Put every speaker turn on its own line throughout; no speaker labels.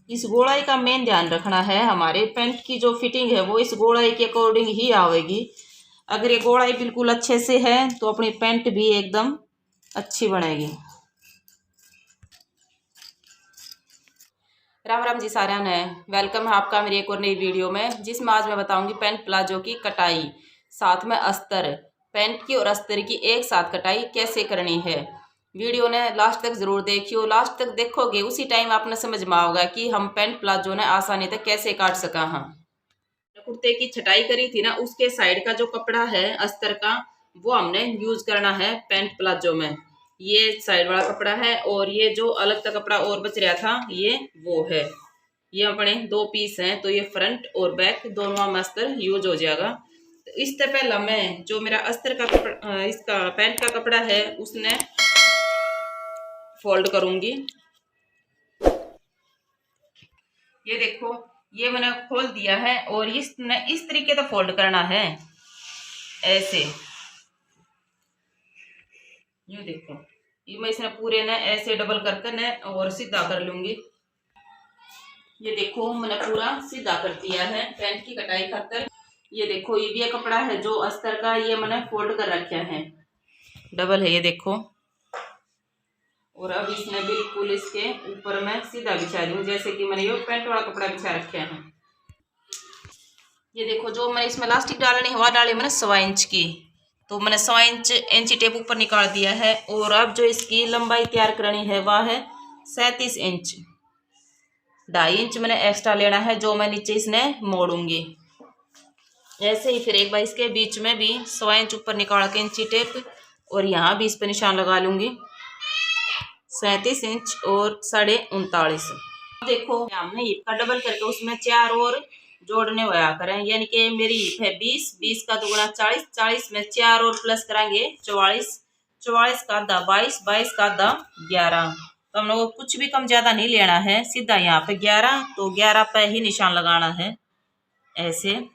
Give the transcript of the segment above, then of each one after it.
इस गोलाई का मेन ध्यान रखना है, हमारे पैंट की जो फिटिंग है वो इस गोलाई के अकॉर्डिंग ही आवेगी। अगर ये गोलाई बिल्कुल अच्छे से है तो अपनी पैंट भी एकदम अच्छी बनेगी। राम राम जी साਰਿਆਂ ने, वेलकम है आपका मेरी एक और नई वीडियो में, जिसमें आज मैं बताऊंगी पैंट प्लाजो की कटाई, साथ में अस्तर। पैंट की और अस्तर की एक साथ कटाई कैसे करनी है। वीडियो ने लास्ट तक जरूर देखियो। लास्ट तक देखोगे उसी टाइम आपने समझ में आओगा कि हम पैंट प्लाजो ने आसानी तक कैसे काट सका। हाँ, कुर्ते की छटाई करी थी ना, उसके साइड का जो कपड़ा है अस्तर का, वो हमने यूज करना है पैंट प्लाजो में। ये साइड वाला कपड़ा है और ये जो अलग का कपड़ा और बच रहा था ये वो है। ये अपने दो पीस हैं, तो ये फ्रंट और बैक दोनों में अस्तर यूज हो जाएगा। तो इससे पहले मैं जो मेरा अस्तर का कपड़ा, इसका पैंट का कपड़ा है, उसने फोल्ड करूंगी। ये देखो, ये मैंने खोल दिया है और इसने इस तरीके से फोल्ड करना है, ऐसे। ये देखो, ये मैं इसने पूरे ने ऐसे डबल करके न और सीधा कर लूंगी। ये देखो मैंने पूरा सीधा कर दिया है पैंट की कटाई खातर। ये देखो, ये भी एक कपड़ा है जो अस्तर का, ये मैंने फोल्ड कर रखा है, डबल है, ये देखो। और अब इसने बिल्कुल इसके ऊपर मैं सीधा बिछा दूँ, जैसे कि मैंने ये पैंट वाला कपड़ा बिछा रखा है। ये देखो, जो मैंने इसमें इलास्टिक डालनी है वह डाली मैंने 1.25 इंच की, तो मैंने 1.25 इंची टेप ऊपर निकाल दिया है। और अब जो इसकी लंबाई तैयार करनी है वह है 37 इंच। 2.5 इंच मैंने एक्स्ट्रा लेना है, जो मैं नीचे इसने मोड़ूंगी। ऐसे ही फिर एक बार इसके बीच में भी 1.25 इंच ऊपर निकाल के इंची टेप, और यहाँ भी इस पर निशान लगा लूंगी 37 इंच और 39.5। देखो, हमने हिप का डबल करके उसमें 4 और जोड़ने हुआ करें, यानी कि मेरी हिप है 20, 20 का दुगुना 40, 40 में 4 और प्लस कराएंगे 44, 44 का आधा 22, 22 का आधा 11। तो हम लोग को कुछ भी कम ज्यादा नहीं लेना है, सीधा यहाँ पे 11, तो 11 पे ही निशान लगाना है, ऐसे।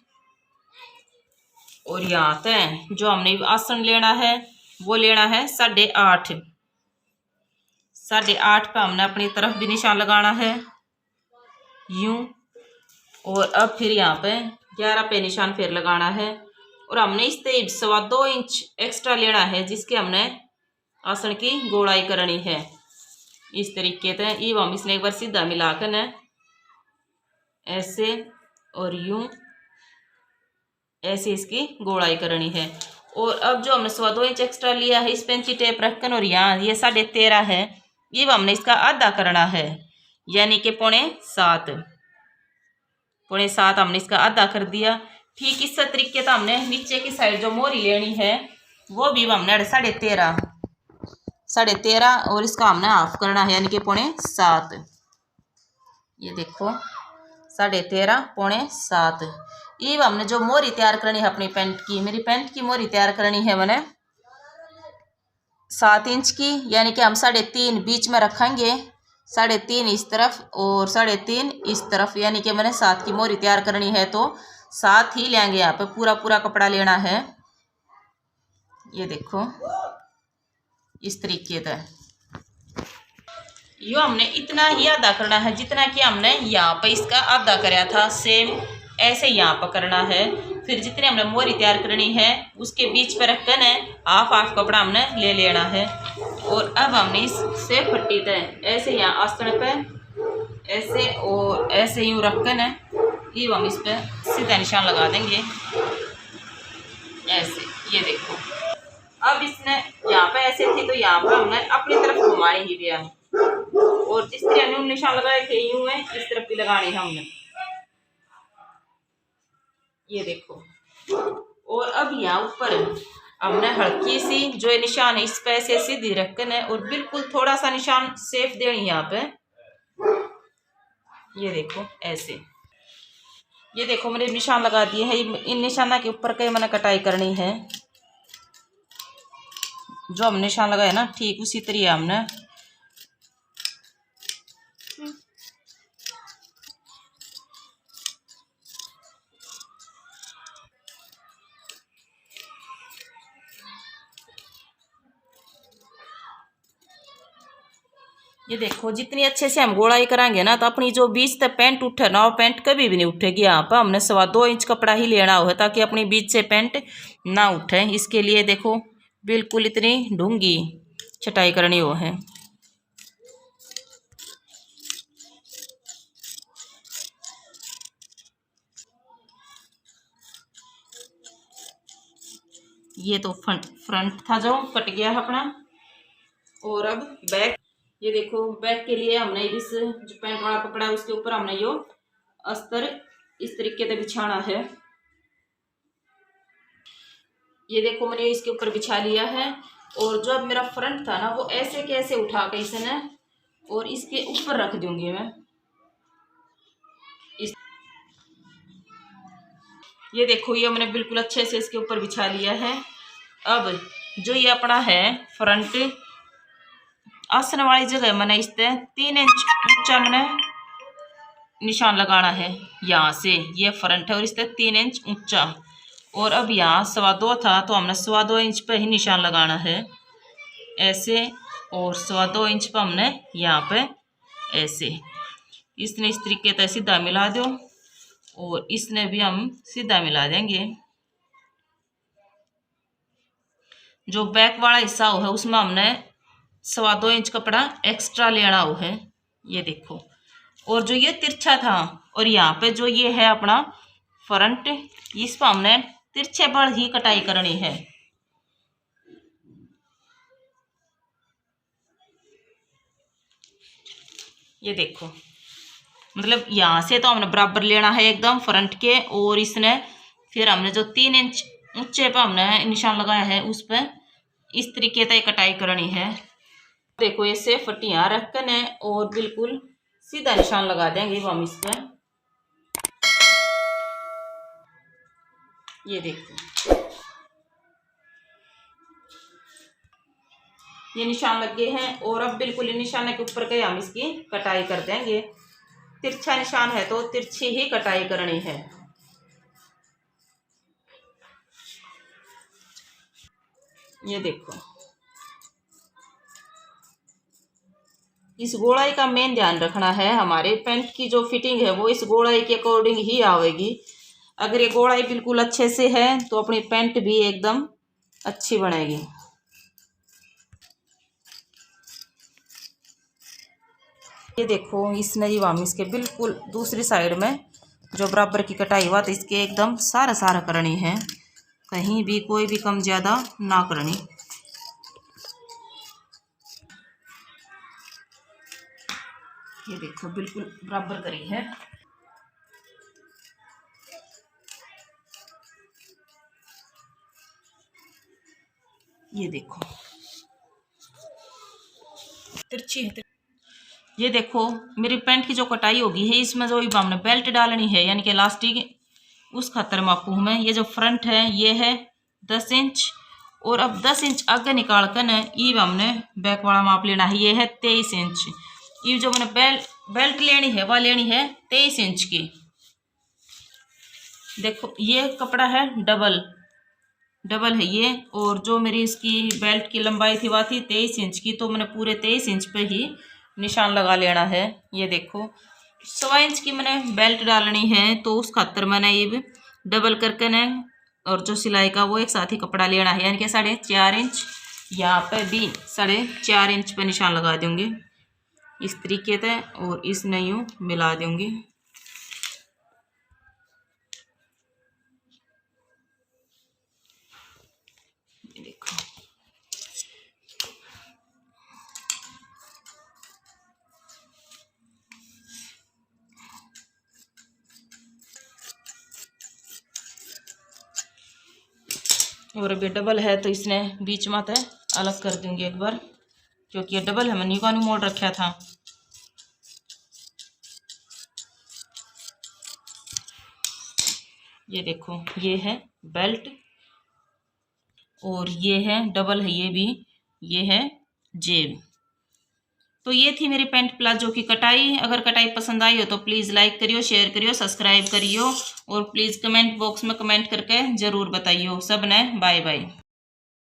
और यहाँ पे जो हमने आसन लेना है वो लेना है 8.5, 8.5 पे हमने अपनी तरफ भी निशान लगाना है, यूं। और अब फिर यहाँ पे 11 पे निशान फिर लगाना है। और हमने इस तरह 2.25 इंच एक्स्ट्रा लेना है, जिसके हमने आसन की गोलाई करनी है, इस तरीके से। ये हम इसने एक बार सीधा मिलाकर न ऐसे और यूं, ऐसे इसकी गोलाई करनी है। और अब जो हमने 2.25 इंच एक्स्ट्रा लिया है, इस पेंची टेप रखकर, और यहाँ ये 13.5 है, ये हमने इसका आधा करना है, यानी कि 6.25, 6.25 हमने इसका आधा कर दिया। ठीक इस तरीके से हमने नीचे की साइड जो मोरी लेनी है वो भी हमने 13.5 और इसका हमने हाफ करना है, यानी कि 6.25। ये देखो 13.5, 6.25। ये हमने जो मोरी तैयार करनी है अपनी पैंट की, मेरी पैंट की मोरी तैयार करनी है मैंने 7 इंच की, यानी कि हम 3.5 बीच में रखेंगे, 3.5 इस तरफ और 3.5 इस तरफ, यानी कि मैंने 7 की मोरी तैयार करनी है, तो 7 ही लेंगे। यहाँ पे पूरा पूरा कपड़ा लेना है। ये देखो इस तरीके से यो हमने इतना ही आधा करना है, जितना कि हमने यहाँ पे इसका आधा कराया था, सेम ऐसे यहाँ पर करना है। फिर जितने हमने मोरी तैयार करनी है उसके बीच पर रखकर न हाफ हाफ कपड़ा हमने ले लेना है। और अब हमने इससे फट्टी तय ऐसे यहाँ आसन पे ऐसे और ऐसे यूँ रखकर न ये हम इस पर सीधा निशान लगा देंगे, ऐसे। ये देखो, अब इसने यहाँ पे ऐसे थी तो यहाँ पर हमने अपनी तरफ घुमाई ही दिया, और जिस तरह हमने निशान लगाए थे यूं है, इस तरफ भी लगाने हैं हमने। ये देखो, और अब यहाँ ऊपर हमने हल्की सी जो निशान है इस पे ऐसे सीधी रखना है, और बिल्कुल थोड़ा सा निशान सेफ देनी यहाँ पे। ये देखो ऐसे। ये देखो मैंने निशान लगा दिए हैं, इन निशाना के ऊपर के मैंने कटाई करनी है। जो हम निशान लगाए ना ठीक उसी तरह हमने ये देखो जितनी अच्छे से हम गोलाई कराएंगे ना तो अपनी जो बीच तक पैंट उठे ना वो पैंट कभी भी नहीं उठेगी। यहाँ पर हमने 2.25 इंच कपड़ा ही लेना हो ताकि अपनी बीच से पैंट ना उठे। इसके लिए देखो बिल्कुल इतनी ढूंगी छटाई करनी हो है। ये तो फ्रंट था जो कट गया है अपना। और अब बैक, ये देखो बैक के लिए हमने इस जो पैंट वाला कपड़ा है उसके ऊपर हमने यो अस्तर इस तरीके से बिछाना है। ये देखो मैंने इसके ऊपर बिछा लिया है। और जो अब मेरा फ्रंट था ना वो ऐसे कैसे उठा के इसने और इसके ऊपर रख दूंगी मैं इस। ये देखो ये मैंने बिल्कुल अच्छे से इसके ऊपर बिछा लिया है। अब जो ये अपना है फ्रंट आसन वाली जगह मैंने इस 3 इंच ऊंचा मैंने निशान लगाना है। यहाँ से ये फ्रंट है और इस 3 इंच ऊंचा। और अब यहाँ 2.25 था तो हमने 2.25 इंच पे ही निशान लगाना है ऐसे। और 2.25 इंच पे हमने यहाँ पे ऐसे इसने इस तरीके से सीधा मिला दो और इसने भी हम सीधा मिला देंगे। जो बैक वाला हिस्सा हो है उसमें हमने 2.25 इंच कपड़ा एक्स्ट्रा लेना हो है। ये देखो और जो ये तिरछा था और यहाँ पे जो ये है अपना फ्रंट इस पर हमने तिरछे पर ही कटाई करनी है। ये देखो मतलब यहाँ से तो हमने बराबर लेना है एकदम फ्रंट के। और इसने फिर हमने जो 3 इंच ऊंचे पर हमने निशान लगाया है उस पर इस तरीके से कटाई करनी है। देखो ऐसे फटियां रखकर है और बिल्कुल सीधा निशान लगा देंगे हम इस पर। ये देखो ये निशान लग गए हैं और अब बिल्कुल निशान के ऊपर के हम इसकी कटाई कर देंगे। तिरछा निशान है तो तिरछी ही कटाई करनी है। ये देखो इस गोलाई का मेन ध्यान रखना है। हमारे पैंट की जो फिटिंग है वो इस गोलाई के अकॉर्डिंग ही आवेगी। अगर ये गोलाई बिल्कुल अच्छे से है तो अपनी पैंट भी एकदम अच्छी बनेगी। ये देखो इस नई वामिस के बिल्कुल दूसरी साइड में जो बराबर की कटाई हुआ तो इसके एकदम सारा सारा करनी है, कहीं भी कोई भी कम ज़्यादा ना करनी। ये देखो बिल्कुल बराबर करी है। ये देखो तिरछी है। ये देखो मेरी पैंट की जो कटाई होगी है इसमें जो हमने बेल्ट डालनी है यानी कि इलास्टिक उस खातर मापू मैं। ये जो फ्रंट है ये है 10 इंच और अब 10 इंच आगे निकाल कर न ये हमने बैक वाला माप लेना है। ये है 23 इंच। ये जो मैंने बेल्ट लेनी है वह लेनी है 23 इंच की। देखो ये कपड़ा है डबल है ये। और जो मेरी इसकी बेल्ट की लंबाई थी वह थी 23 इंच की तो मैंने पूरे 23 इंच पे ही निशान लगा लेना है। ये देखो 1.25 इंच की मैंने बेल्ट डालनी है तो उस खातर मैंने ये डबल करके न और जो सिलाई का वो एक साथ ही कपड़ा लेना है यानी कि 4.5 इंच। यहाँ पे भी 4.5 इंच पे निशान लगा दूंगी इस तरीके से और इसने यूँ मिला दूंगी। देखो और अब ये डबल है तो इसने बीच में तो अलग कर दूंगी एक बार क्योंकि ये डबल है। मैंने न्यू मोड़ रखा था। ये देखो ये है बेल्ट और ये है डबल है ये भी, ये है जेब। तो ये थी मेरी पैंट प्लाजो की कटाई। अगर कटाई पसंद आई हो तो प्लीज़ लाइक करियो, शेयर करियो, सब्सक्राइब करियो और प्लीज़ कमेंट बॉक्स में कमेंट करके ज़रूर बताइयो। सब ने बाय बाय।